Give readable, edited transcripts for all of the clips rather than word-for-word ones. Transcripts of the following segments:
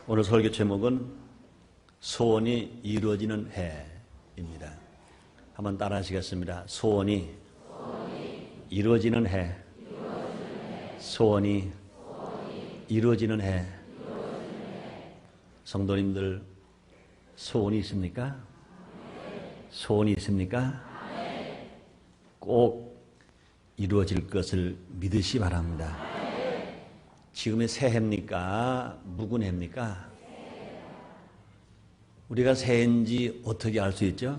오늘 설교 제목은 소원이 이루어지는 해입니다. 한번 따라 하시겠습니다. 소원이 이루어지는 해. 소원이 이루어지는 해. 성도님들 소원이 있습니까? 소원이 있습니까? 꼭 이루어질 것을 믿으시 바랍니다. 지금의 새해입니까? 묵은 해입니까? 우리가 새해인지 어떻게 알 수 있죠?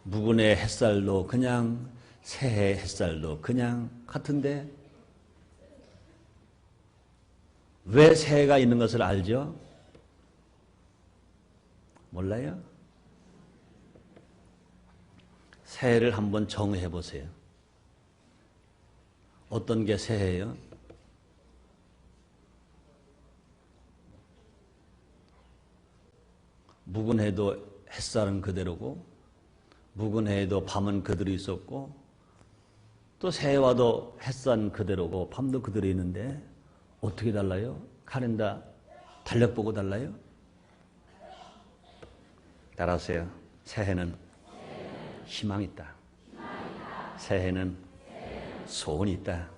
묵은 해 햇살도 그냥 새해 햇살도 그냥 같은데 왜 새해가 있는 것을 알죠? 몰라요? 새해를 한번 정해 보세요. 어떤 게 새해예요? 묵은 해도 햇살은 그대로고 묵은 해에도 밤은 그대로 있었고 또 새해와도 햇살은 그대로고 밤도 그대로 있는데 어떻게 달라요? 카렌다 달력 보고 달라요? 따라하세요. 새해는 희망이 있다. 새해는 소원이 있다.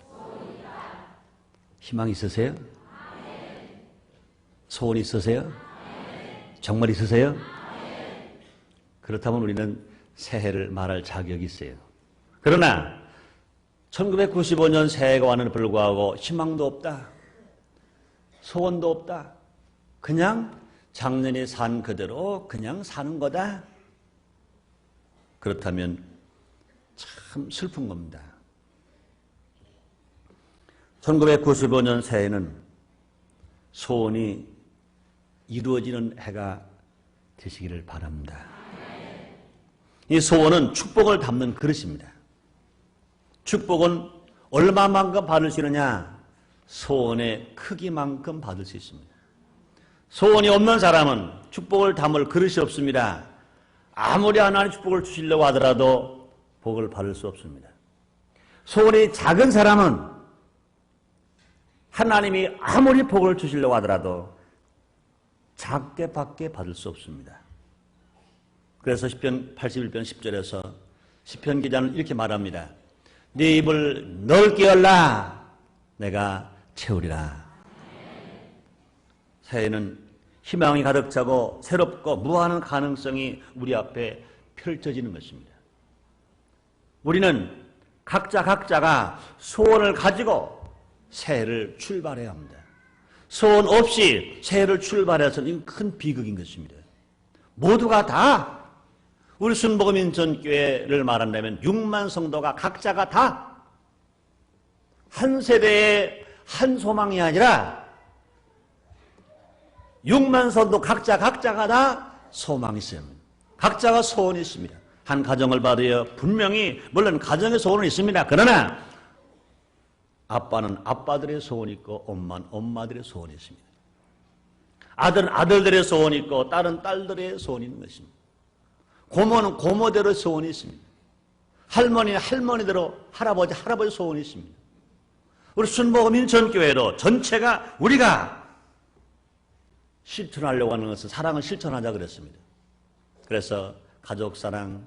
희망 있으세요? 소원 있으세요? 정말 있으세요? 그렇다면 우리는 새해를 말할 자격이 있어요. 그러나 1995년 새해가 왔는데 불구하고 희망도 없다. 소원도 없다. 그냥 작년에 산 그대로 그냥 사는 거다. 그렇다면 참 슬픈 겁니다. 1995년 새해는 소원이 이루어지는 해가 되시기를 바랍니다. 이 소원은 축복을 담는 그릇입니다. 축복은 얼마만큼 받을 수 있느냐? 소원의 크기만큼 받을 수 있습니다. 소원이 없는 사람은 축복을 담을 그릇이 없습니다. 아무리 하나님 축복을 주시려고 하더라도 복을 받을 수 없습니다. 소원이 작은 사람은 하나님이 아무리 복을 주시려고 하더라도 작게 밖에 받을 수 없습니다. 그래서 시편 81편 10절에서 시편 기자는 이렇게 말합니다. 네 입을 넓게 열라 내가 채우리라. 새해는 희망이 가득 차고 새롭고 무한한 가능성이 우리 앞에 펼쳐지는 것입니다. 우리는 각자가 소원을 가지고 새해를 출발해야 합니다. 소원 없이 새해를 출발해서는 이건 큰 비극인 것입니다. 모두가 다 우리 순복음 인천교회를 말한다면 6만 성도가 각자가 다 한 세대의 한 소망이 아니라 6만 성도 각자가 다 소망이 있습니다. 각자가 소원이 있습니다. 한 가정을 봐도요 분명히 물론 가정의 소원은 있습니다. 그러나 아빠는 아빠들의 소원이 있고 엄마는 엄마들의 소원이 있습니다. 아들은 아들들의 소원이 있고 딸은 딸들의 소원이 있는 것입니다. 고모는 고모대로 소원이 있습니다. 할머니는 할머니대로 할아버지 소원이 있습니다. 우리 순복음 인천교회도 전체가 우리가 실천하려고 하는 것은 사랑을 실천하자 그랬습니다. 그래서 가족 사랑,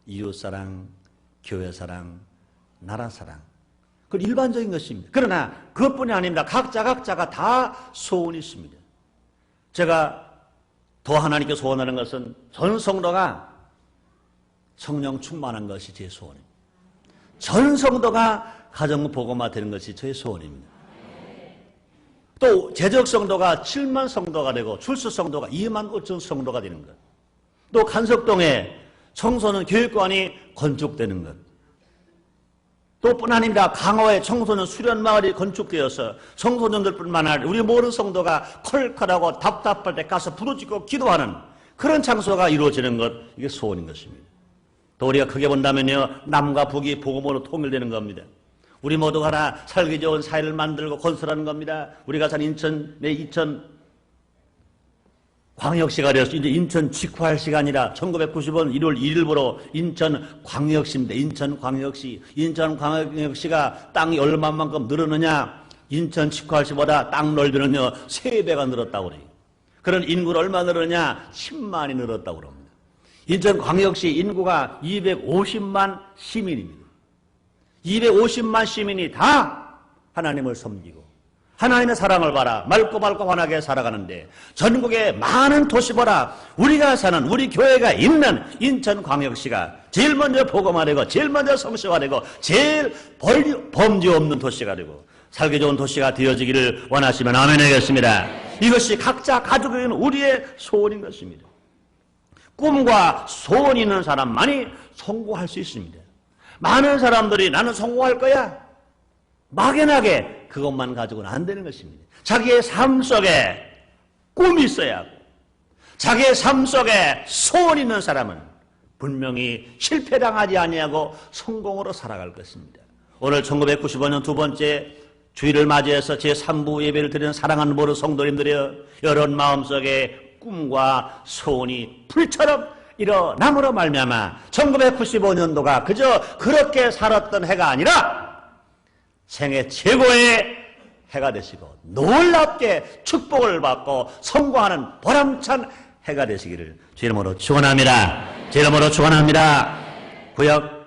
이웃 사랑, 교회 사랑, 나라 사랑 그건 일반적인 것입니다. 그러나 그것뿐이 아닙니다. 각자가 다 소원이 있습니다. 제가 더 하나님께 소원하는 것은 전 성도가 성령 충만한 것이 제 소원입니다. 전 성도가 가정 복음화 되는 것이 저의 소원입니다. 또 재적 성도가 7만 성도가 되고 출소 성도가 2만 5천 성도가 되는 것. 또 간석동에 청소년 교육관이 건축되는 것. 또 뿐 아닙니다. 강화에 청소년 수련마을이 건축되어서 청소년들뿐만 아니라 우리 모든 성도가 컬컬하고 답답할 때 가서 부르짖고 기도하는 그런 장소가 이루어지는 것, 이게 소원인 것입니다. 또 우리가 크게 본다면요, 남과 북이 복음으로 통일되는 겁니다. 우리 모두가 하나 살기 좋은 사회를 만들고 건설하는 겁니다. 우리가 산 인천 광역시가 되어서 이제 인천 직화할 시간이라 1995년 1월 1일부로 인천광역시입니다. 인천광역시가 땅이 얼마만큼 늘었느냐? 인천 직화시보다 땅 넓이는요 3배가 늘었다고 그래요. 그런 인구는 얼마 늘었냐? 10만이 늘었다고 그럽니다. 인천광역시 인구가 250만 시민입니다. 250만 시민이 다 하나님을 섬기고 하나님의 사랑을 받아 맑고 밝고 환하게 살아가는데 전국의 많은 도시보다 우리가 사는 우리 교회가 있는 인천광역시가 제일 먼저 복음화 되고 제일 먼저 성실화 되고 제일 범죄 없는 도시가 되고 살기 좋은 도시가 되어지기를 원하시면 아멘 하겠습니다. 이것이 각자 가지고 있는 우리의 소원인 것입니다. 꿈과 소원이 있는 사람만이 성공할 수 있습니다. 많은 사람들이 나는 성공할 거야 막연하게 그것만 가지고는 안 되는 것입니다. 자기의 삶 속에 꿈이 있어야 하고 자기의 삶 속에 소원이 있는 사람은 분명히 실패당하지 아니하고 성공으로 살아갈 것입니다. 오늘 1995년 두 번째 주일을 맞이해서 제3부 예배를 드리는 사랑하는 모든 성도님들이여, 여러분 마음속에 꿈과 소원이 불처럼 일어남으로 말미암아 1995년도가 그저 그렇게 살았던 해가 아니라 생애 최고의 해가 되시고 놀랍게 축복을 받고 성공하는 보람찬 해가 되시기를 주 이름으로 축원합니다. 주 이름으로 축원합니다. 구약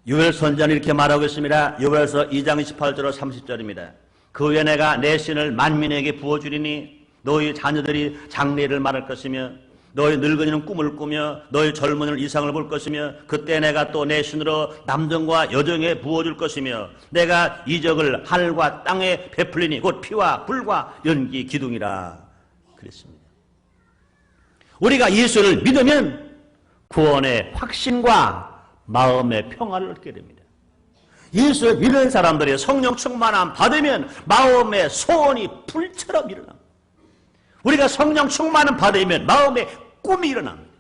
요엘선지자는 이렇게 말하고 있습니다. 요엘서 2장 28절로 30절입니다. 그 후에 내가 내 신을 만민에게 부어주리니 너희 자녀들이 장래를 말할 것이며 너희 늙은이는 꿈을 꾸며 너희 젊은이는 이상을 볼 것이며 그때 내가 또 내 신으로 남정과 여정에 부어줄 것이며 내가 이적을 하늘과 땅에 베풀리니 곧 피와 불과 연기 기둥이라 그랬습니다. 우리가 예수를 믿으면 구원의 확신과 마음의 평화를 얻게 됩니다. 예수를 믿는 사람들이 성령 충만함 받으면 마음의 소원이 불처럼 일어납니다. 우리가 성령 충만함 받으면 마음의 꿈이 일어납니다.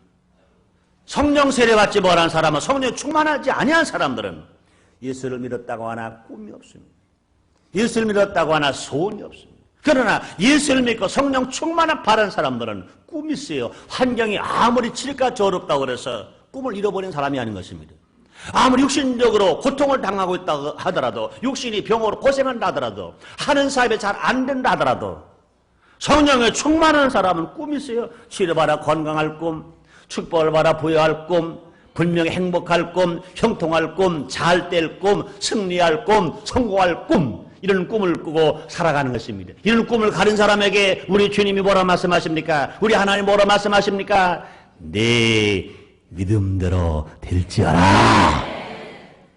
성령 세례 받지 못한 사람은 성령 충만하지 아니한 사람들은 예수를 믿었다고 하나 꿈이 없습니다. 예수를 믿었다고 하나 소원이 없습니다. 그러나 예수를 믿고 성령 충만함 받은 사람들은 꿈이 있어요. 환경이 아무리 칠까지 어렵다고 그래서 꿈을 잃어버린 사람이 아닌 것입니다. 아무리 육신적으로 고통을 당하고 있다고 하더라도 육신이 병으로 고생한다 하더라도 하는 사업이 잘 안 된다 하더라도 성령에 충만한 사람은 꿈이 있어요. 치료받아 건강할 꿈, 축복을 받아 부여할 꿈, 분명히 행복할 꿈, 형통할 꿈, 잘 될 꿈, 승리할 꿈, 성공할 꿈, 이런 꿈을 꾸고 살아가는 것입니다. 이런 꿈을 가진 사람에게 우리 주님이 뭐라 말씀하십니까? 우리 하나님 뭐라 말씀하십니까? 네 믿음대로 될지어라.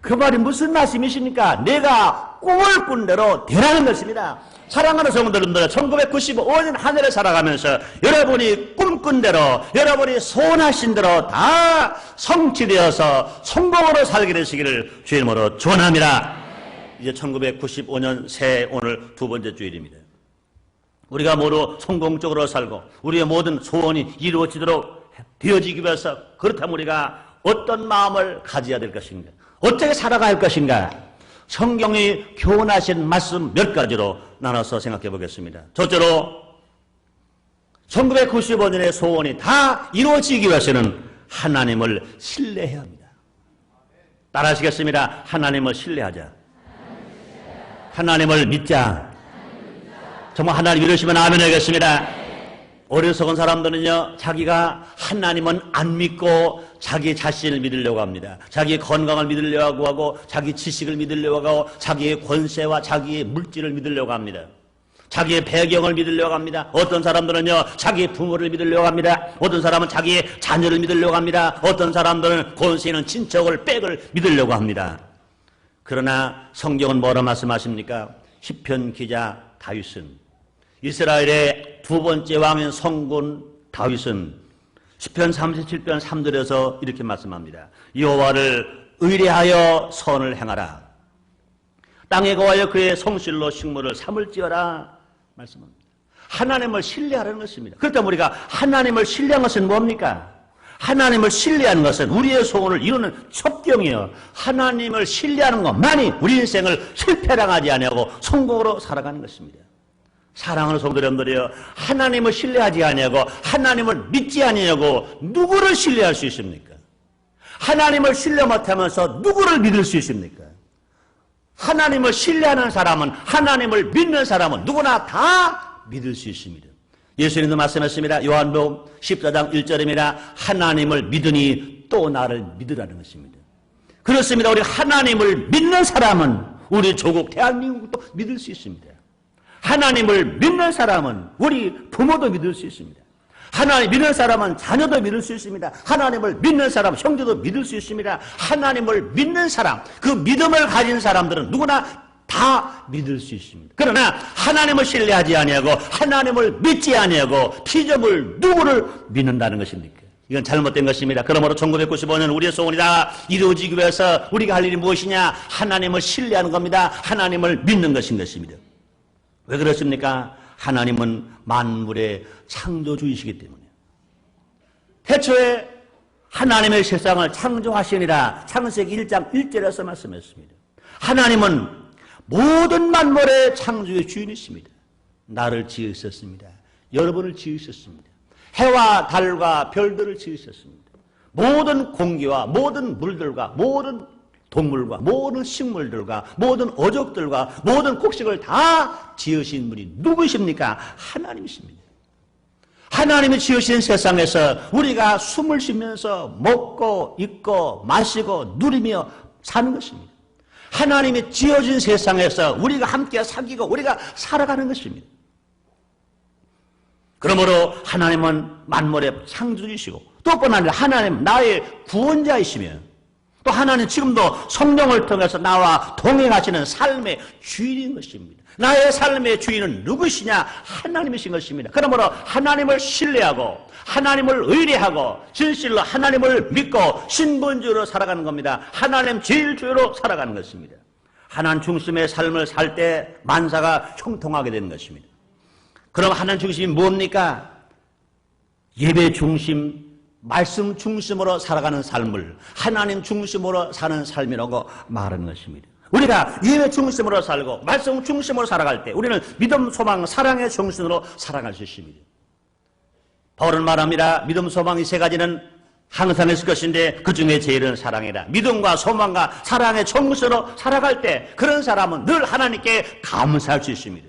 그 말이 무슨 말씀이십니까? 내가 꿈을 꾼 대로 되라는 것입니다. 사랑하는 성도님들, 1995년 한 해를 살아가면서 여러분이 꿈꾼 대로, 여러분이 소원하신 대로 다 성취되어서 성공으로 살게 되시기를 주의 이름으로 축원합니다. 이제 1995년 새해 오늘 두 번째 주일입니다. 우리가 모두 성공적으로 살고 우리의 모든 소원이 이루어지도록 되어지기 위해서 그렇다면 우리가 어떤 마음을 가져야 될 것인가? 어떻게 살아갈 것인가? 성경이 교훈하신 말씀 몇 가지로 나눠서 생각해 보겠습니다. 첫째로 1995년의 소원이 다 이루어지기 위해서는 하나님을 신뢰해야 합니다. 따라 하시겠습니다. 하나님을 신뢰하자. 하나님을 믿자. 정말 하나님 믿으시면 아멘 하겠습니다. 어리석은 사람들은요, 자기가 하나님은 안 믿고 자기 자신을 믿으려고 합니다. 자기의 건강을 믿으려고 하고, 자기 지식을 믿으려고 하고, 자기의 권세와 자기의 물질을 믿으려고 합니다. 자기의 배경을 믿으려고 합니다. 어떤 사람들은요, 자기의 부모를 믿으려고 합니다. 어떤 사람은 자기의 자녀를 믿으려고 합니다. 어떤 사람들은 권세 있는 친척을, 백을 믿으려고 합니다. 그러나 성경은 뭐라 말씀하십니까? 시편 기자 다윗은, 이스라엘의 두 번째 왕인 성군 다윗은 시편 37편 3절에서 이렇게 말씀합니다. 여호와를 의뢰하여 선을 행하라. 땅에 거하여 그의 성실로 식물을 삼을지어라 말씀합니다. 하나님을 신뢰하라는 것입니다. 그렇다면 우리가 하나님을 신뢰한 것은 뭡니까? 하나님을 신뢰하는 것은 우리의 소원을 이루는 첩경이요, 하나님을 신뢰하는 것만이 우리 인생을 실패당하지 아니하고 성공으로 살아가는 것입니다. 사랑하는 성도님들이여, 하나님을 신뢰하지 아니하고 하나님을 믿지 아니하고 누구를 신뢰할 수 있습니까? 하나님을 신뢰 못하면서 누구를 믿을 수 있습니까? 하나님을 신뢰하는 사람은, 하나님을 믿는 사람은 누구나 다 믿을 수 있습니다. 예수님도 말씀하셨습니다. 요한복음 14장 1절입니다. 하나님을 믿으니 또 나를 믿으라는 것입니다. 그렇습니다. 우리 하나님을 믿는 사람은 우리 조국 대한민국도 믿을 수 있습니다. 하나님을 믿는 사람은 우리 부모도 믿을 수 있습니다. 하나님 믿는 사람은 자녀도 믿을 수 있습니다. 하나님을 믿는 사람, 형제도 믿을 수 있습니다. 하나님을 믿는 사람, 그 믿음을 가진 사람들은 누구나 다 믿을 수 있습니다. 그러나 하나님을 신뢰하지 아니하고 하나님을 믿지 아니하고 피조물 누구를 믿는다는 것입니까? 이건 잘못된 것입니다. 그러므로 1995년 우리의 소원이다 이루어지기 위해서 우리가 할 일이 무엇이냐? 하나님을 신뢰하는 겁니다. 하나님을 믿는 것입니다. 왜 그렇습니까? 하나님은 만물의 창조주이시기 때문에. 태초에 하나님의 세상을 창조하시니라 창세기 1장 1절에서 말씀했습니다. 하나님은 모든 만물의 창조의 주인이십니다. 나를 지으셨습니다. 여러분을 지으셨습니다. 해와 달과 별들을 지으셨습니다. 모든 공기와 모든 물들과 모든 동물과 모든 식물들과 모든 어족들과 모든 곡식을 다 지으신 분이 누구십니까? 하나님이십니다. 하나님이 지으신 세상에서 우리가 숨을 쉬면서 먹고 입고 마시고 누리며 사는 것입니다. 하나님이 지어진 세상에서 우리가 함께 사귀고 우리가 살아가는 것입니다. 그러므로 하나님은 만물의 창조주이시고 또 뿐 아니라 하나님 나의 구원자이시며 또 하나님 지금도 성령을 통해서 나와 동행하시는 삶의 주인인 것입니다. 나의 삶의 주인은 누구시냐? 하나님이신 것입니다. 그러므로 하나님을 신뢰하고 하나님을 의뢰하고 진실로 하나님을 믿고 신분주의로 살아가는 겁니다. 하나님 제일주의로 살아가는 것입니다. 하나님 중심의 삶을 살 때 만사가 형통하게 되는 것입니다. 그럼 하나님 중심이 뭡니까? 예배 중심, 말씀 중심으로 살아가는 삶을 하나님 중심으로 사는 삶이라고 말하는 것입니다. 우리가 예배 중심으로 살고 말씀 중심으로 살아갈 때 우리는 믿음, 소망, 사랑의 정신으로 살아갈 수 있습니다. 바울은 말합니다. 믿음, 소망 이 세 가지는 항상 있을 것인데 그 중에 제일은 사랑이다. 믿음과 소망과 사랑의 정신으로 살아갈 때 그런 사람은 늘 하나님께 감사할 수 있습니다.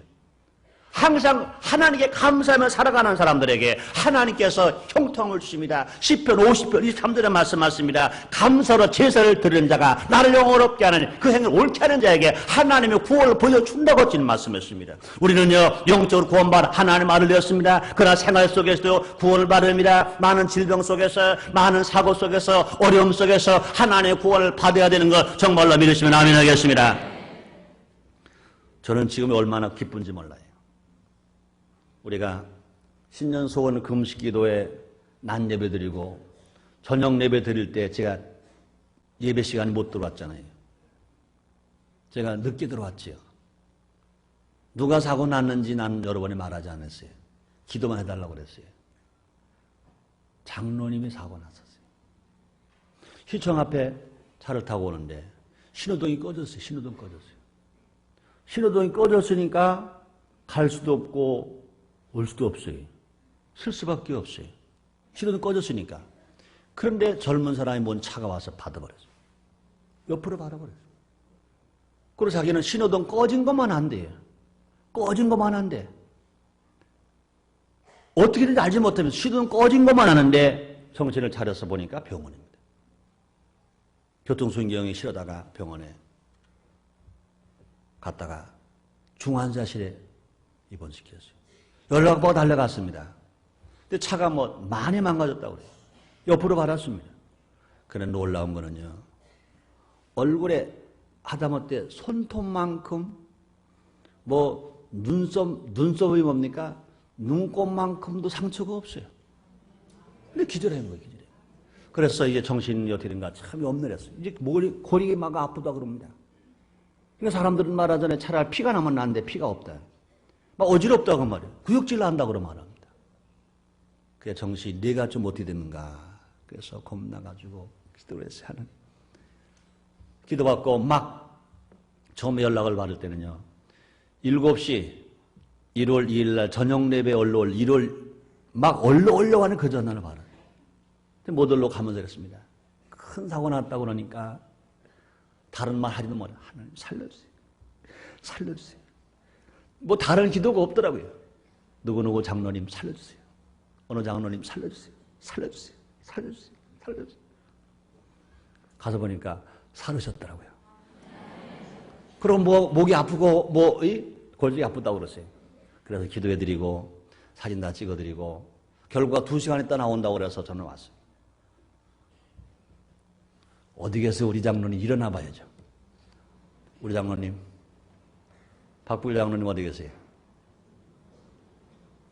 항상 하나님께 감사하며 살아가는 사람들에게 하나님께서 형통을 주십니다. 시편 50편 23절에 말씀하십니다. 감사로 제사를 드리는 자가 나를 영원롭게 하는 그 행을 옳게 하는 자에게 하나님의 구원을 보여준다고 지금 말씀했습니다. 우리는요 영적으로 구원받아 하나님 아들 되었습니다. 그러나 생활 속에서도 구원을 받습니다. 많은 질병 속에서 많은 사고 속에서 어려움 속에서 하나님의 구원을 받아야 되는 것 정말로 믿으시면 아멘 하겠습니다. 저는 지금 얼마나 기쁜지 몰라요. 우리가 신년 소원 금식 기도에 낮 예배 드리고 저녁 예배 드릴 때 제가 예배 시간에 못 들어왔잖아요. 제가 늦게 들어왔지요. 누가 사고 났는지 나는 여러 번에 말하지 않았어요. 기도만 해달라고 그랬어요. 장로님이 사고 났었어요. 시청 앞에 차를 타고 오는데 신호등이 꺼졌어요. 신호등 꺼졌어요. 신호등이 꺼졌으니까 갈 수도 없고 올 수도 없어요. 쓸 수밖에 없어요. 신호등 꺼졌으니까. 그런데 젊은 사람이 뭔 차가 와서 받아버렸어요. 옆으로 받아버렸어요. 그래서 자기는 신호등 꺼진 것만 한대요. 꺼진 것만 한대. 어떻게든지 알지 못하면서 신호등 꺼진 것만 하는데 정신을 차려서 보니까 병원입니다. 교통수행경에 실어다가 병원에 갔다가 중환자실에 입원시켰어요. 연락받고 달려갔습니다. 근데 차가 많이 망가졌다고 그래요. 옆으로 받았습니다. 그런데 놀라운 거는요. 얼굴에 하다못해 손톱만큼 눈썹이 뭡니까? 눈곱만큼도 상처가 없어요. 근데 기절한 거예요. 기절해. 그래서 이제 정신이 어떻게 된가 참 엄늘했어요. 이제 골이 막 아프다 그럽니다. 그러니까 사람들은 말하자면 차라리 피가 나면 나는데 피가 없다. 막 어지럽다고 말이에요. 구역질 난다 그러면 말합니다. 그래 정신이 내가 좀 어떻게 됐는가. 그래서 겁나가지고 기도를 했어요. 하는. 기도받고 막 처음에 연락을 받을 때는요. 7시 1월 2일 날 저녁 예배 올라올 1월 막 올라가는 그 전화를 받아요. 못 올라가면서 그랬습니다. 큰 사고 났다고 그러니까 다른 말 하지도 못해. 하나님 살려주세요. 살려주세요. 뭐 다른 기도가 없더라고요. 누구누구 장로님 살려주세요. 어느 장로님 살려주세요. 살려주세요. 살려주세요. 살려주세요. 가서 보니까 살으셨더라고요. 그럼 뭐 목이 아프고 뭐 골격이 아프다고 그러세요. 그래서 기도해드리고 사진 다 찍어드리고 결과가 2시간 있다 나온다고 그래서 저는 왔어요. 어디 계세요? 우리 장로님 일어나 봐야죠. 우리 장로님 박부일 장로님 어디 계세요?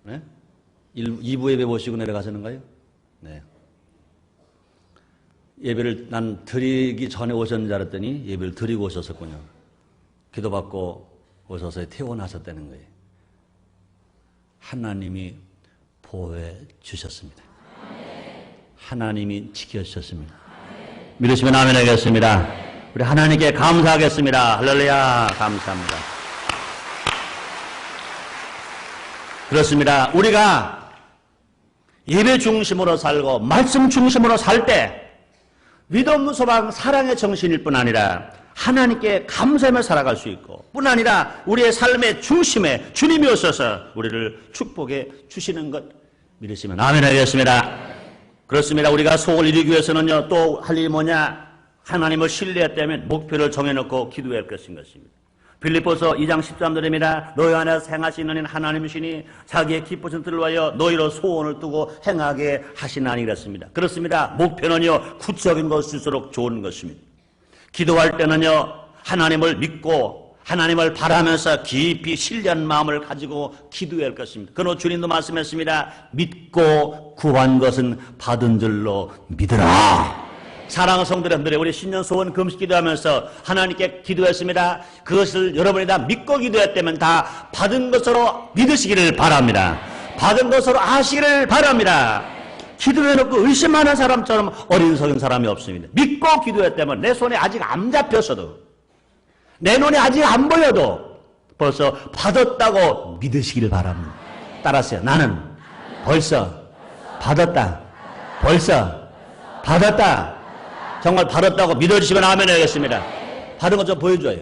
네? 2부 예배 보시고 내려가시는가요? 네. 예배를 난 드리기 전에 오셨는 줄 알았더니 예배를 드리고 오셨었군요. 기도받고 오셔서 퇴원하셨다는 거예요. 하나님이 보호해 주셨습니다. 하나님이 지켜주셨습니다. 믿으시면 아멘 하겠습니다. 우리 하나님께 감사하겠습니다. 할렐루야. 감사합니다. 그렇습니다. 우리가 예배 중심으로 살고 말씀 중심으로 살 때 믿음, 소망, 사랑의 정신일 뿐 아니라 하나님께 감사하며 살아갈 수 있고 뿐 아니라 우리의 삶의 중심에 주님이 오셔서 우리를 축복해 주시는 것 믿으시면 아멘 하겠습니다. 그렇습니다. 우리가 소원을 이루기 위해서는요 또 할 일이 뭐냐? 하나님을 신뢰했다면 목표를 정해놓고 기도할 것인 것입니다. 빌립보서 2장 13절입니다. 너희 안에서 행하시는 하나님이시니 자기의 기쁘신 뜻을 위하여 너희로 소원을 두고 행하게 하시나니 그랬습니다. 그렇습니다. 목표는요 구체적인 것일수록 좋은 것입니다. 기도할 때는요 하나님을 믿고 하나님을 바라면서 깊이 신뢰한 마음을 가지고 기도해야 할 것입니다. 그러나 주님도 말씀했습니다. 믿고 구한 것은 받은 줄로 믿으라. 사랑하는 성도님들의 우리 신년 소원 금식 기도하면서 하나님께 기도했습니다. 그것을 여러분이 다 믿고 기도했다면 다 받은 것으로 믿으시기를 바랍니다. 받은 것으로 아시기를 바랍니다. 기도해놓고 의심하는 사람처럼 어리석은 사람이 없습니다. 믿고 기도했다면 내 손에 아직 안 잡혔어도 내 눈에 아직 안 보여도 벌써 받았다고 믿으시기를 바랍니다. 따라하세요. 나는 벌써 받았다. 벌써 받았다. 정말 받았다고 믿어주시면 아멘 하겠습니다. 받은 거 좀 보여줘요.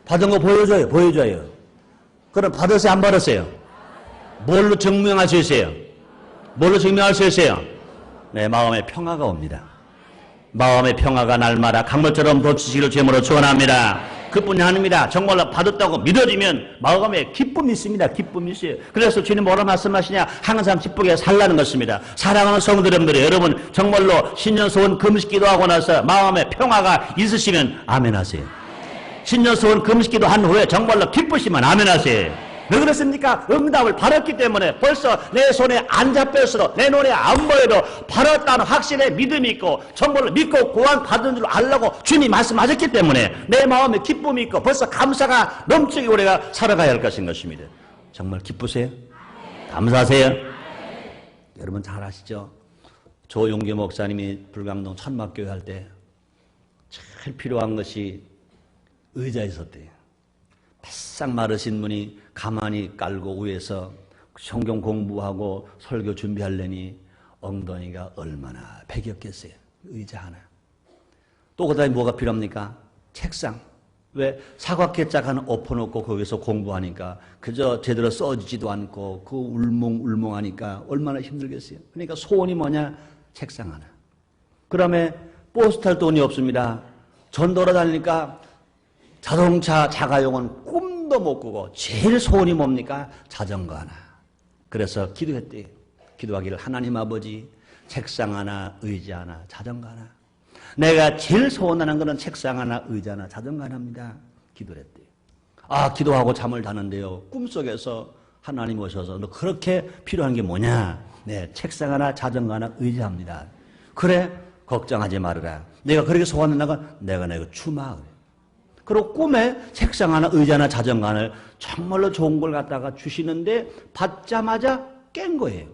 받은 거 보여줘요. 보여줘요. 그럼 받았어요? 안 받았어요? 뭘로 증명할 수 있어요? 뭘로 증명할 수 있어요? 네, 마음의 평화가 옵니다. 마음의 평화가 날마다 강물처럼 돋치시기를 주님으로 축원합니다. 그뿐이 아닙니다. 정말로 받았다고 믿어지면 마음에 기쁨이 있습니다. 기쁨이 있어요. 그래서 주님 뭐라 말씀하시냐? 항상 기쁘게 살라는 것입니다. 사랑하는 성도님들이 여러분 정말로 신년 소원 금식 기도하고 나서 마음에 평화가 있으시면 아멘 하세요. 신년 소원 금식 기도한 후에 정말로 기쁘시면 아멘 하세요. 왜 그렇습니까? 응답을 받았기 때문에 벌써 내 손에 안 잡혔어도 내 눈에 안 보여도 받았다는 확신의 믿음이 있고 정말로 믿고 구원 받은 줄 알라고 주님이 말씀하셨기 때문에 내 마음에 기쁨이 있고 벌써 감사가 넘치게 우리가 살아가야 할 것인 것입니다. 정말 기쁘세요? 감사하세요? 여러분 잘 아시죠? 조용기 목사님이 불광동 천막교회 할 때 제일 필요한 것이 의자 있었대요. 바싹 마르신 분이 가만히 깔고 위에서 성경 공부하고 설교 준비하려니 엉덩이가 얼마나 배겼겠어요. 의자 하나. 또 그다음에 뭐가 필요합니까? 책상. 왜 사각개짝 엎어놓고 거기서 공부하니까 그저 제대로 써지지도 않고 그 울멍울멍하니까 얼마나 힘들겠어요. 그러니까 소원이 뭐냐? 책상 하나. 그다음에 버스 탈 돈이 없습니다. 전도로 다니니까 자동차 자가용은 꿈도 못 꾸고 제일 소원이 뭡니까? 자전거 하나. 그래서 기도했대요. 기도하기를 하나님 아버지 책상 하나, 의자 하나, 자전거 하나. 내가 제일 소원하는 것은 책상 하나, 의자 하나, 자전거 하나입니다. 기도를 했대요. 아, 기도하고 잠을 자는데요. 꿈속에서 하나님 오셔서 너 그렇게 필요한 게 뭐냐? 네, 책상 하나, 자전거 하나, 의자 합니다. 그래, 걱정하지 말아라. 내가 그렇게 소원하는 건 내가 주마. 그리고 꿈에 책상 하나, 의자 하나, 자전거 하나를 정말로 좋은 걸 갖다가 주시는데 받자마자 깬 거예요.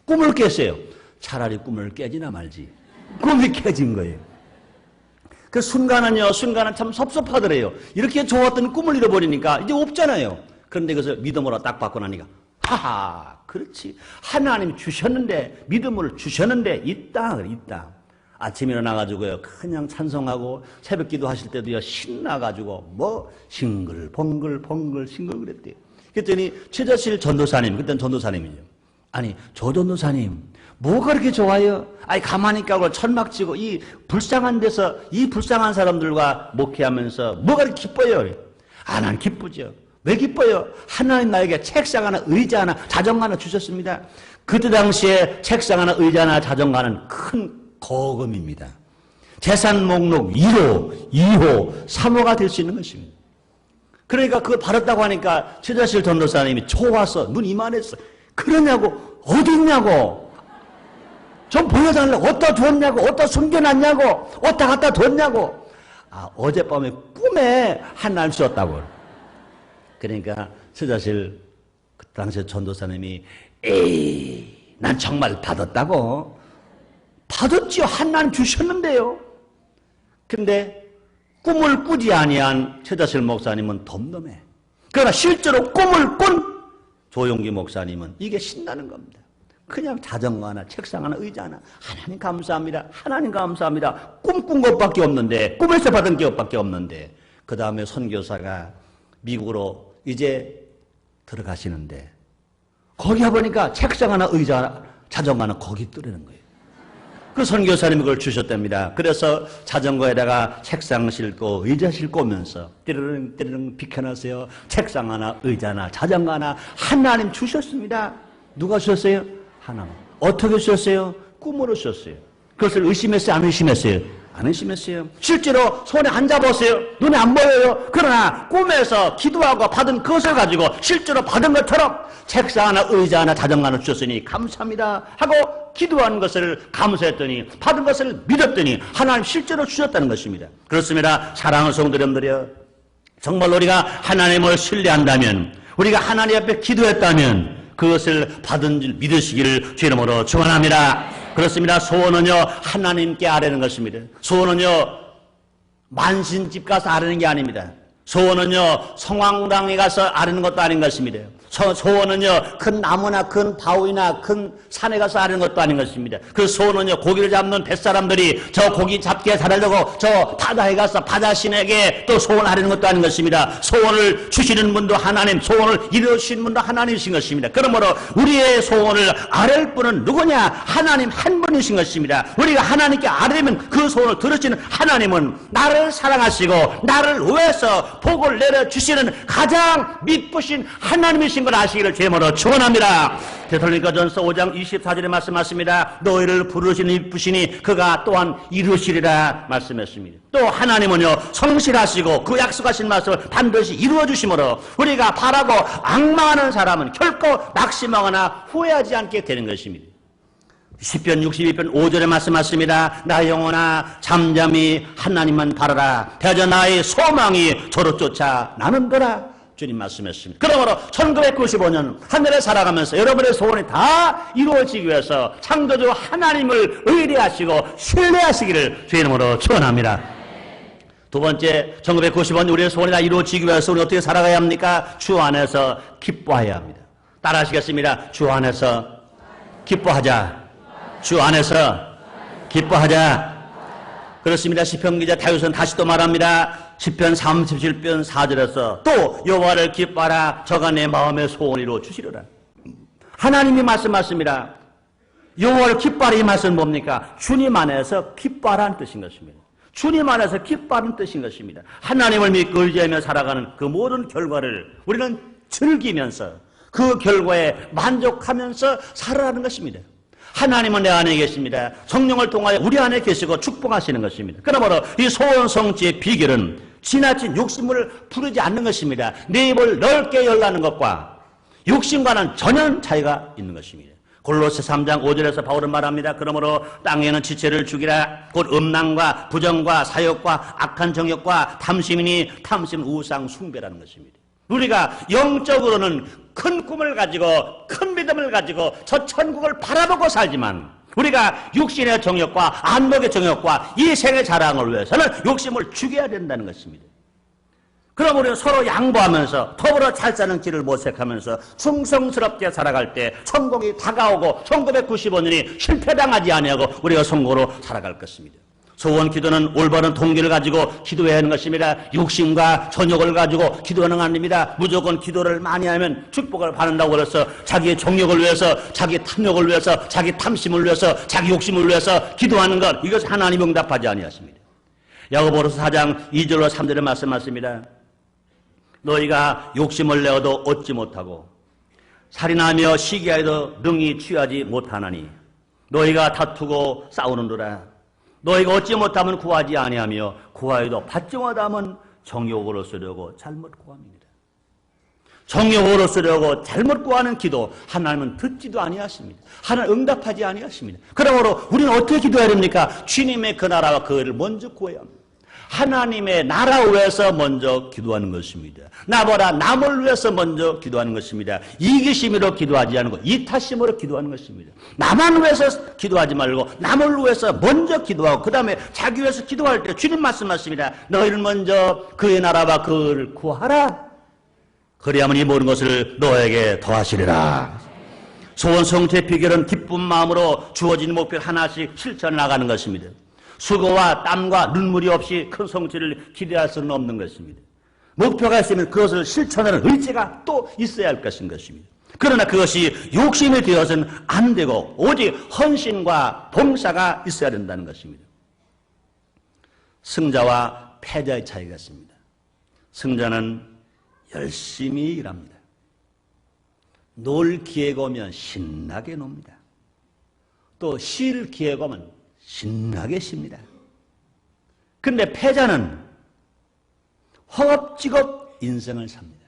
꿈을 깼어요. 차라리 꿈을 깨지나 말지. 꿈이 깨진 거예요. 그 순간은 참 섭섭하더래요. 이렇게 좋았던 꿈을 잃어버리니까 이제 없잖아요. 그런데 그것을 믿음으로 딱 받고 나니까 하하, 그렇지. 하나님 주셨는데, 믿음을 주셨는데 있다. 아침에 일어나가지고요, 그냥 찬송하고 새벽 기도 하실 때도요, 신나가지고, 뭐, 싱글벙글 싱글그랬대요. 그랬더니, 최자실 전도사님, 그때는 전도사님이죠. 아니, 조 전도사님, 뭐가 그렇게 좋아요? 아니, 가만히 까고 천막 치고, 이 불쌍한 데서, 이 불쌍한 사람들과 목회하면서, 뭐가 그렇게 기뻐요? 아, 난 기쁘죠. 왜 기뻐요? 하나님 나에게 책상 하나, 의자 하나, 자전거 하나 주셨습니다. 그때 당시에 책상 하나, 의자 하나, 자전거는 큰 거금입니다. 재산 목록 1호, 2호, 3호가 될 수 있는 것입니다. 그러니까 그걸 받았다고 하니까 최자실 전도사님이 좋아서 눈 이만했어. 그러냐고, 어디 있냐고, 좀 보여달라고, 어디다 두었냐고, 어디다 숨겨놨냐고, 어디다 갖다 뒀냐고. 아, 어젯밤에 꿈에 하나님 주었다고. 그러니까 최자실 그 당시 전도사님이, 에이, 난 정말 받았다고. 받았지요. 하나님 주셨는데요. 근데 꿈을 꾸지 아니한 최자실 목사님은 덤덤해. 그러나 실제로 꿈을 꾼 조용기 목사님은 이게 신나는 겁니다. 그냥 자전거 하나, 책상 하나, 의자 하나. 하나님 감사합니다. 하나님 감사합니다. 꿈꾼 것밖에 없는데, 꿈에서 받은 것밖에 없는데, 그 다음에 선교사가 미국으로 이제 들어가시는데, 거기 가보니까 책상 하나, 의자 하나, 자전거 하나 거기 뜨려는 거예요. 그 선교사님이 그걸 주셨답니다. 그래서 자전거에다가 책상 싣고 의자 싣고 오면서 띠르릉 띠르릉 비켜놨어요. 책상 하나, 의자 하나, 자전거 하나 하나님 주셨습니다. 누가 주셨어요? 하나님. 어떻게 주셨어요? 꿈으로 주셨어요. 그것을 의심했어요? 안 의심했어요? 안 의심했어요. 실제로 손에 안 잡았어요. 눈에 안 보여요. 그러나 꿈에서 기도하고 받은 그것을 가지고 실제로 받은 것처럼 책상 하나, 의자 하나, 자전거 하나 주셨으니 감사합니다 하고 기도한 것을 감사했더니 받은 것을 믿었더니 하나님 실제로 주셨다는 것입니다. 그렇습니다. 사랑하는 성도 여러분들이여, 정말 우리가 하나님을 신뢰한다면, 우리가 하나님 앞에 기도했다면 그것을 받은 줄 믿으시기를 주 이름으로 축원합니다. 그렇습니다. 소원은요, 하나님께 아뢰는 것입니다. 소원은요, 만신집 가서 아뢰는 게 아닙니다. 소원은요, 성황당에 가서 아뢰는 것도 아닌 것입니다. 소원은요, 큰 나무나 큰 바위나 큰 산에 가서 아뢰는 것도 아닌 것입니다. 그 소원은요, 고기를 잡는 뱃사람들이 저 고기 잡기에 달하려고 저 바다에 가서 바다신에게 또 소원 아뢰는 것도 아닌 것입니다. 소원을 주시는 분도 하나님, 소원을 이루시는 분도 하나님이신 것입니다. 그러므로 우리의 소원을 아뢰을 분은 누구냐? 하나님 한 분이신 것입니다. 우리가 하나님께 아뢰면 그 소원을 들으시는 하나님은 나를 사랑하시고 나를 위해서 복을 내려주시는 가장 미쁘신 하나님이신 걸 아시기를 제모로 축원합니다. 데살로니가전서 5장 24절에 말씀하십니다. 너희를 부르시는 이쁘시니 그가 또한 이루시리라 말씀했습니다. 또 하나님은요, 성실하시고 그 약속하신 말씀을 반드시 이루어 주심으로 우리가 바라고 앙망하는 사람은 결코 낙심하거나 후회하지 않게 되는 것입니다. 시편 62편 5절에 말씀하십니다. 나 영혼아 잠잠히 하나님만 바라라. 대저 나의 소망이 저로 쫓아 나는도라. 주님 말씀했습니다. 그러므로 1995년 하늘에 살아가면서 여러분의 소원이 다 이루어지기 위해서 창조주 하나님을 의뢰하시고 신뢰하시기를 주의 이름으로 축원합니다. 두 번째, 1995년 우리의 소원이 다 이루어지기 위해서 우리 어떻게 살아가야 합니까? 주 안에서 기뻐해야 합니다. 따라 하시겠습니다. 주 안에서 기뻐하자. 주 안에서 기뻐하자. 그렇습니다. 시편 기자 다윗은 다시 또 말합니다. 시편 37편 4절에서 또 여호와를 기뻐하라. 저가 내 마음의 소원을 이루어 주시리라. 하나님이 말씀하십니다. 여호와를 기뻐하라. 이 말씀은 뭡니까? 주님 안에서 기뻐하라는 뜻인 것입니다. 주님 안에서 기뻐하는 뜻인 것입니다. 하나님을 믿고 의지하며 살아가는 그 모든 결과를 우리는 즐기면서 그 결과에 만족하면서 살아가는 것입니다. 하나님은 내 안에 계십니다. 성령을 통하여 우리 안에 계시고 축복하시는 것입니다. 그러므로 이 소원 성취의 비결은 지나친 욕심을 부르지 않는 것입니다. 내 입을 넓게 열라는 것과 욕심과는 전혀 차이가 있는 것입니다. 골로새 3장 5절에서 바울은 말합니다. 그러므로 땅에는 지체를 죽이라. 곧 음란과 부정과 사욕과 악한 정욕과 탐심이니 탐심은 우상 숭배라는 것입니다. 우리가 영적으로는 큰 꿈을 가지고 큰 믿음을 가지고 저 천국을 바라보고 살지만 우리가 육신의 정욕과 안목의 정욕과 이 생의 자랑을 위해서는 욕심을 죽여야 된다는 것입니다. 그럼 우리는 서로 양보하면서 더불어 잘 사는 길을 모색하면서 충성스럽게 살아갈 때 성공이 다가오고 1995년이 실패당하지 아니하고 우리가 성공으로 살아갈 것입니다. 소원 기도는 올바른 동기를 가지고 기도해야 하는 것입니다. 욕심과 전욕을 가지고 기도하는 거 아닙니다. 무조건 기도를 많이 하면 축복을 받는다고 그래서 자기의 정욕을 위해서, 자기 탐욕을 위해서, 자기 탐심을 위해서, 자기 욕심을 위해서 기도하는 것, 이것은 하나님 응답하지 아니하십니다. 야고보서 4장 2절로 3절의 말씀하십니다. 너희가 욕심을 내어도 얻지 못하고 살인하며 시기하여도 능히 취하지 못하나니 너희가 다투고 싸우는도라. 너희가 얻지 못하면 구하지 아니하며 구하여도 받지 못하면 정욕으로 쓰려고 잘못 구합니다. 정욕으로 쓰려고 잘못 구하는 기도 하나님은 듣지도 아니하십니다. 하나님 응답하지 아니하십니다. 그러므로 우리는 어떻게 기도해야 됩니까? 주님의 그 나라와 그 의를 먼저 구해야 합니다. 하나님의 나라 위해서 먼저 기도하는 것입니다. 나보다 남을 위해서 먼저 기도하는 것입니다. 이기심으로 기도하지 않고 이타심으로 기도하는 것입니다. 나만 위해서 기도하지 말고 남을 위해서 먼저 기도하고 그 다음에 자기 위해서 기도할 때 주님 말씀하십니다. 너희는 먼저 그의 나라와 그를 구하라. 그리하면 이 모든 것을 너에게 더하시리라. 소원 성취의 비결은 기쁜 마음으로 주어진 목표를 하나씩 실천해 나가는 것입니다. 수고와 땀과 눈물이 없이 큰 성취를 기대할 수는 없는 것입니다. 목표가 있으면 그것을 실천하는 의지가 또 있어야 할 것인 것입니다. 그러나 그것이 욕심이 되어서는 안 되고 오직 헌신과 봉사가 있어야 된다는 것입니다. 승자와 패자의 차이가 있습니다. 승자는 열심히 일합니다. 놀 기회가 오면 신나게 놉니다. 또 쉴 기회가 오면 신나게 쉽니다. 그런데 패자는 허겁지겁 인생을 삽니다.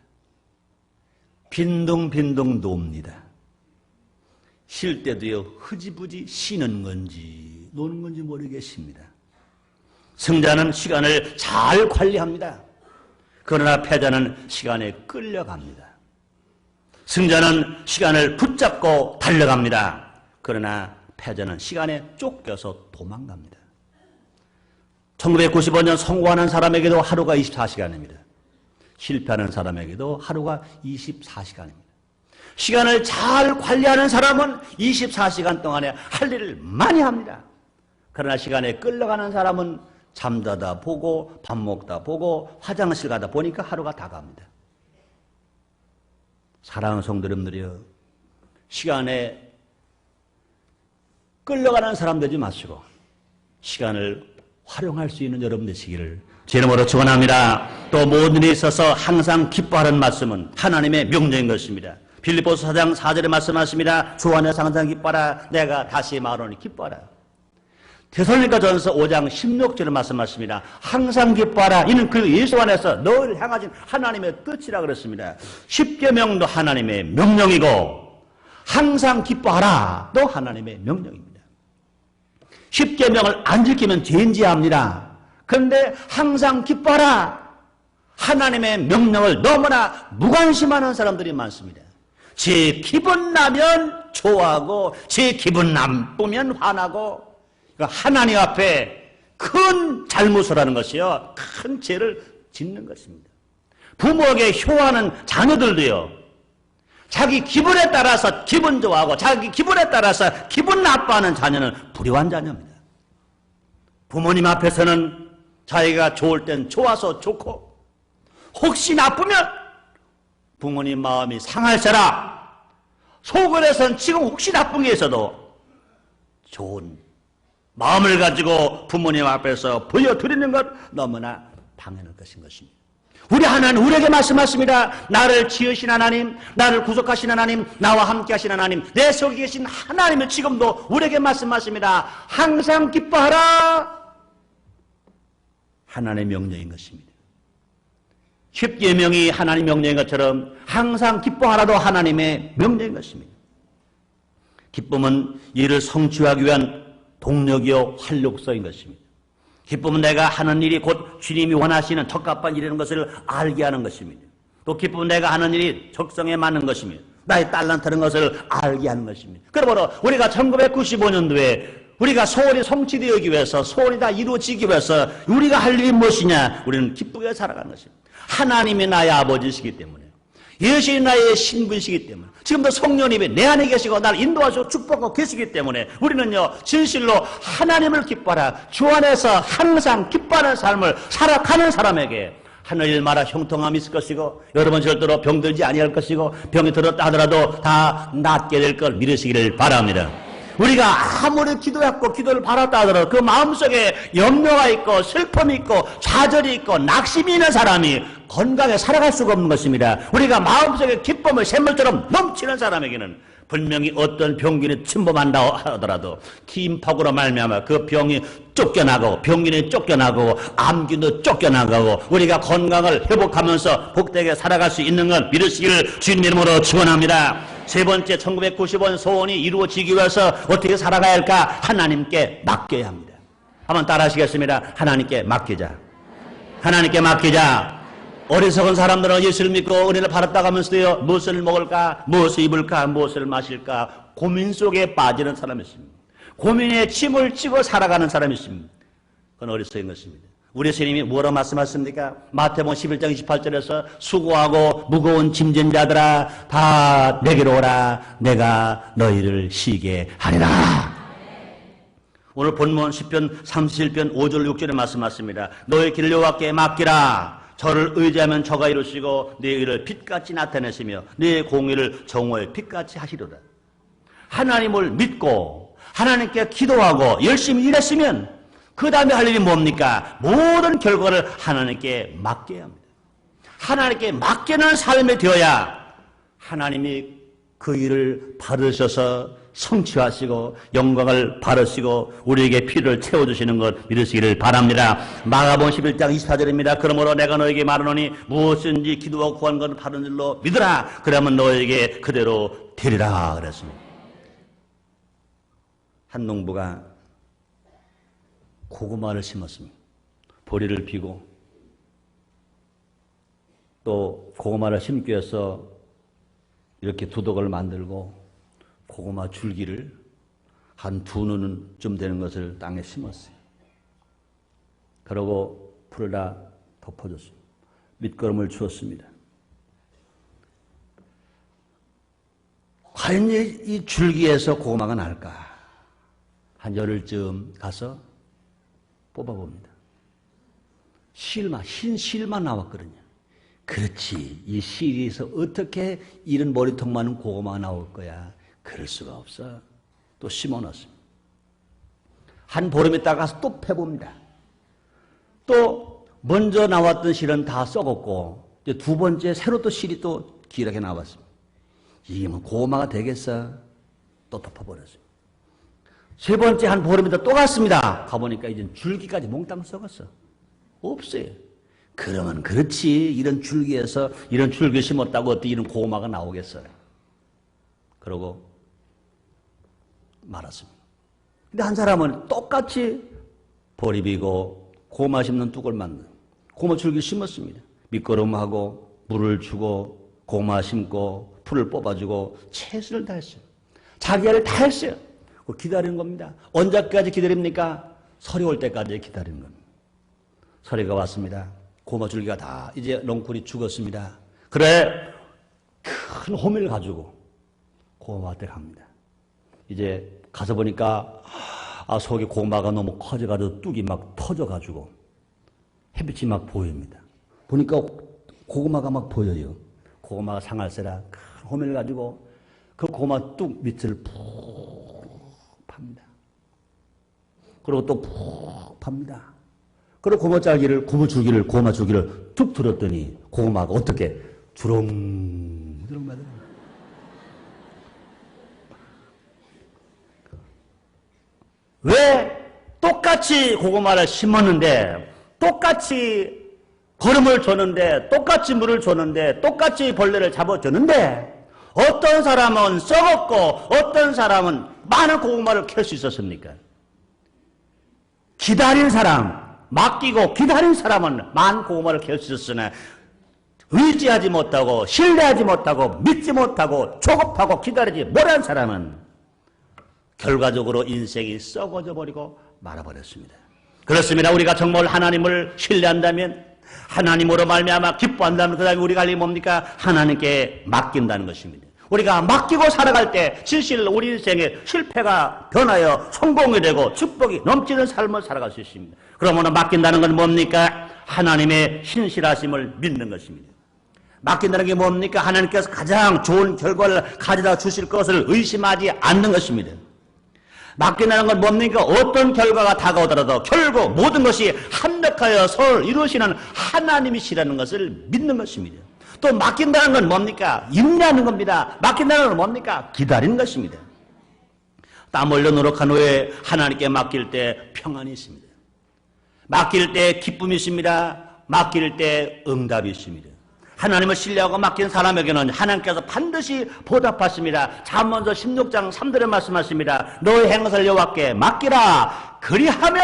빈둥빈둥 놉니다. 쉴 때도요 흐지부지 쉬는 건지 노는 건지 모르겠습니다. 승자는 시간을 잘 관리합니다. 그러나 패자는 시간에 끌려갑니다. 승자는 시간을 붙잡고 달려갑니다. 그러나 패자는 시간에 쫓겨서 도망갑니다. 1995년 성공하는 사람에게도 하루가 24시간입니다. 실패하는 사람에게도 하루가 24시간입니다. 시간을 잘 관리하는 사람은 24시간 동안에 할 일을 많이 합니다. 그러나 시간에 끌려가는 사람은 잠자다 보고 밥 먹다 보고 화장실 가다 보니까 하루가 다 갑니다. 사랑하는 성도 여러분들이여, 시간에 끌려가는 사람 되지 마시고 시간을 활용할 수 있는 여러분 되시기를 제 이름으로 축원합니다. 또 모든 일에 있어서 항상 기뻐하는 말씀은 하나님의 명령인 것입니다. 빌립보서 4장 4절에 말씀하십니다. 주 안에서 항상 기뻐하라. 내가 다시 말하노니 기뻐하라. 데살로니가전서 5장 16절에 말씀하십니다. 항상 기뻐하라. 이는 그 예수 안에서 너를 향하신 하나님의 뜻이라 그랬습니다. 십계명도 하나님의 명령이고 항상 기뻐하라 또 하나님의 명령입니다. 십계명을 안 지키면 죄인지야 합니다. 그런데 항상 기뻐하라 하나님의 명령을 너무나 무관심하는 사람들이 많습니다. 제 기분 나면 좋아하고 제 기분 나쁘면 화나고, 하나님 앞에 큰 잘못을 하는 것이요 큰 죄를 짓는 것입니다. 부모에게 효하는 자녀들도요 자기 기분에 따라서 기분 좋아하고 자기 기분에 따라서 기분 나빠하는 자녀는 불효한 자녀입니다. 부모님 앞에서는 자기가 좋을 땐 좋아서 좋고 혹시 나쁘면 부모님 마음이 상할세라 속으로선 지금 혹시 나쁜 게 있어도 좋은 마음을 가지고 부모님 앞에서 보여드리는 것 너무나 당연한 것인 것입니다. 우리 하나님 우리에게 말씀하십니다. 나를 지으신 하나님, 나를 구속하신 하나님, 나와 함께 하신 하나님, 내 속에 계신 하나님은 지금도 우리에게 말씀하십니다. 항상 기뻐하라. 하나님의 명령인 것입니다. 십계명이 하나님의 명령인 것처럼 항상 기뻐하라도 하나님의 명령인 것입니다. 기쁨은 이를 성취하기 위한 동력이요 활력소인 것입니다. 기쁨은 내가 하는 일이 곧 주님이 원하시는 적합한 일이라는 것을 알게 하는 것입니다. 또 기쁨은 내가 하는 일이 적성에 맞는 것입니다. 나의 딸란트라는 것을 알게 하는 것입니다. 그러므로 우리가 1995년도에 우리가 소원이 성취되기 위해서, 소원이 다 이루어지기 위해서 우리가 할 일이 무엇이냐? 우리는 기쁘게 살아가는 것입니다. 하나님이 나의 아버지시기 때문에, 예수님이 나의 신부이시기 때문에, 지금도 성령님이 내 안에 계시고 나를 인도하시고 축복하고 계시기 때문에 우리는요, 진실로 하나님을 기뻐하라, 주 안에서 항상 기뻐하는 삶을 살아가는 사람에게 하늘마다 형통함이 있을 것이고, 여러분 절대로 병들지 아니할 것이고, 병이 들었다 하더라도 다 낫게 될 걸 믿으시기를 바랍니다. 우리가 아무리 기도했고 기도를 받았다 하더라도 그 마음속에 염려가 있고 슬픔이 있고 좌절이 있고 낙심이 있는 사람이 건강에 살아갈 수가 없는 것입니다. 우리가 마음속에 기쁨을 샘물처럼 넘치는 사람에게는 분명히 어떤 병균이 침범한다 하더라도 기임파고로 말미암아 그 병이 쫓겨나고 병균이 쫓겨나고 암균도 쫓겨나가고 우리가 건강을 회복하면서 복되게 살아갈 수 있는 건 믿으시기를 주님 이름으로 축원합니다. 세 번째, 1990원 소원이 이루어지기 위해서 어떻게 살아가야 할까? 하나님께 맡겨야 합니다. 한번 따라 하시겠습니다. 하나님께 맡기자. 하나님께 맡기자. 어리석은 사람들은 예수를 믿고 은혜를 받았다고 하면서도요, 무엇을 먹을까, 무엇을 입을까, 무엇을 마실까 고민 속에 빠지는 사람이 있습니다. 고민에 침을 찌고 살아가는 사람이 있습니다. 그건 어리석은 것입니다. 우리 스님이 뭐라고 말씀하십니까? 마태복음 11장 28절에서 수고하고 무거운 짐진 자들아 다 내게로 오라, 내가 너희를 쉬게 하리라. 오늘 본문 시편 37편 5절 6절에 말씀하십니다. 너희 길을 여호와께 맡기라. 저를 의지하면 저가 이루시고 네 의를 빛같이 나타내시며 네 공의를 정오의 빛같이 하시리라. 하나님을 믿고 하나님께 기도하고 열심히 일했으면 그 다음에 할 일이 뭡니까? 모든 결과를 하나님께 맡겨야 합니다. 하나님께 맡기는 삶이 되어야 하나님이 그 일을 받으셔서 성취하시고 영광을 받으시고 우리에게 피를 채워주시는 것 믿으시기를 바랍니다. 마가복음 11장 24절입니다. 그러므로 내가 너에게 말하노니 무엇인지 기도하고 구한 것을 받은 줄로 믿으라. 그러면 너에게 그대로 되리라 그랬습니다. 한 농부가 고구마를 심었습니다. 보리를 피고 또 고구마를 심기 위해서 이렇게 두둑을 만들고 고구마 줄기를 한 2눈쯤 되는 것을 땅에 심었어요. 그러고 풀을 다 덮어줬습니다. 밑거름을 주었습니다. 과연 이 줄기에서 고구마가 날까? 한 열흘쯤 가서 뽑아봅니다. 흰 실만 나왔거든요. 그렇지, 이 실에서 어떻게 이런 머리통 많은 고구마가 나올 거야? 그럴 수가 없어. 또 심어놨습니다. 한 보름 있다가 가서 또 패봅니다. 또 먼저 나왔던 실은 다 썩었고 이제 두 번째 새로 또 실이 또 길하게 나왔습니다. 이게 뭐 고구마가 되겠어? 또 덮어버렸습니다. 세 번째 한 보름 있다 또 갔습니다. 가보니까 이제 줄기까지 몽땅 썩었어. 없어요. 그러면 그렇지, 이런 줄기에서 이런 줄기 심었다고 어떻게 이런 고구마가 나오겠어요? 그러고 말았습니다. 근데 한 사람은 똑같이 보리 비고 고구마 심는 뚝을 만든 고구마 줄기 심었습니다. 밑거름하고 물을 주고 고구마 심고 풀을 뽑아주고 최선을 다했어요. 자기 일을 다 했어요. 기다리는 겁니다. 언제까지 기다립니까? 설이 올 때까지 기다리는 겁니다. 설이가 왔습니다. 고구마 줄기가 다 이제 넝쿨이 죽었습니다. 그래, 큰 호미를 가지고 고구마한테 갑니다. 이제 가서 보니까 속에 고구마가 너무 커져가지고 뚝이 막 터져가지고 햇빛이 막 보입니다. 보니까 고구마가 막 보여요. 고구마가 상할세라 큰 호미를 가지고 그 고구마 뚝 밑을 푹 팝니다. 그리고 또 푹 팝니다. 그리고 고구마 줄기를 툭 들었더니 고구마가 어떻게 주렁주렁 맞아요. 왜 똑같이 고구마를 심었는데 똑같이 거름을 줬는데 똑같이 물을 줬는데 똑같이 벌레를 잡아줬는데 어떤 사람은 썩었고 어떤 사람은 많은 고구마를 캘 수 있었습니까? 기다린 사람, 맡기고 기다린 사람은 많은 고구마를 캘 수 있었으나 의지하지 못하고 신뢰하지 못하고 믿지 못하고 조급하고 기다리지 못한 사람은 결과적으로 인생이 썩어져 버리고 말아버렸습니다. 그렇습니다. 우리가 정말 하나님을 신뢰한다면 하나님으로 말미암아 기뻐한다는 그 다음에 우리가 할 일이 뭡니까? 하나님께 맡긴다는 것입니다. 우리가 맡기고 살아갈 때 진실 우리 인생의 실패가 변하여 성공이 되고 축복이 넘치는 삶을 살아갈 수 있습니다. 그러면 맡긴다는 건 뭡니까? 하나님의 신실하심을 믿는 것입니다. 맡긴다는 게 뭡니까? 하나님께서 가장 좋은 결과를 가져다 주실 것을 의심하지 않는 것입니다. 맡긴다는 건 뭡니까? 어떤 결과가 다가오더라도 결국 모든 것이 합력하여 서로 이루시는 하나님이시라는 것을 믿는 것입니다. 또 맡긴다는 건 뭡니까? 인내하는 겁니다. 맡긴다는 건 뭡니까? 기다리는 것입니다. 땀 흘려 노력한 후에 하나님께 맡길 때 평안이 있습니다. 맡길 때 기쁨이 있습니다. 맡길 때 응답이 있습니다. 하나님을 신뢰하고 맡긴 사람에게는 하나님께서 반드시 보답하십니다. 잠언서 16장 3절에 말씀하십니다. 너의 행사를 여호와께 맡기라. 그리하면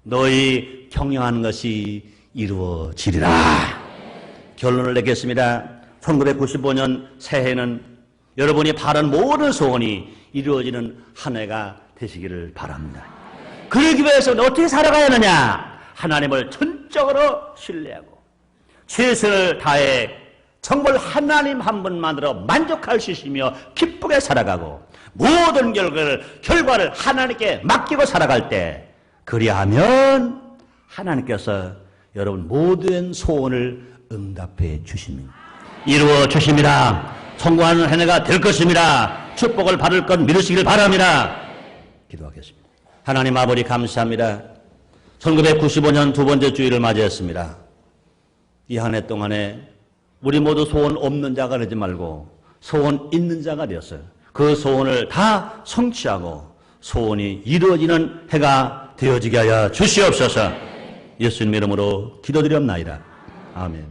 너희 경영하는 것이 이루어지리라. 결론을 내겠습니다. 1995년 새해는 여러분이 바란 모든 소원이 이루어지는 한 해가 되시기를 바랍니다. 그러기 위해서는 어떻게 살아가야 하느냐? 하나님을 전적으로 신뢰하고 최선을 다해 정말 하나님 한 분만으로 만족할 수 있으며 기쁘게 살아가고 모든 결과를 하나님께 맡기고 살아갈 때 그리하면 하나님께서 여러분 모든 소원을 응답해 주십니다. 이루어 주십니다. 성공하는 한 해가 될 것입니다. 축복을 받을 것 믿으시길 바랍니다. 기도하겠습니다. 하나님 아버지 감사합니다. 1995년 두 번째 주일을 맞이했습니다. 이 한 해 동안에 우리 모두 소원 없는 자가 되지 말고 소원 있는 자가 되었어요. 그 소원을 다 성취하고 소원이 이루어지는 해가 되어지게 하여 주시옵소서. 예수님 이름으로 기도드렸나이다. 아멘.